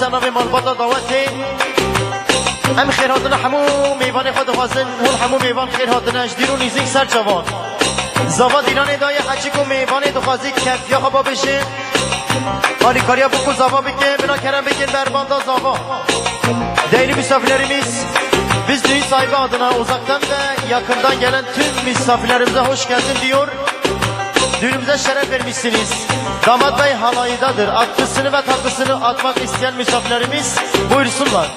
ناوی مالباتا دعوتی هم خیر هاتن همو میوان خود خوازن هون همو میوان خیر هاتن اجدیر و نیزیک سر جوان زوا دیران دای حچیک و میوان دخوازی کفیا خوابا بشه حالی کاریا بکو زوا بکن بنا کرم بکن برباندا زوا değerli misafirlerimiz biz düğün sahibi adına uzaktan ve yakından gelen tüm misafirlerimize hoş geldin diyor. Düğünümüze şeref vermişsiniz. Damat bey halaydadır. Atkısını ve takısını atmak isteyen misafirlerimiz buyursunlar.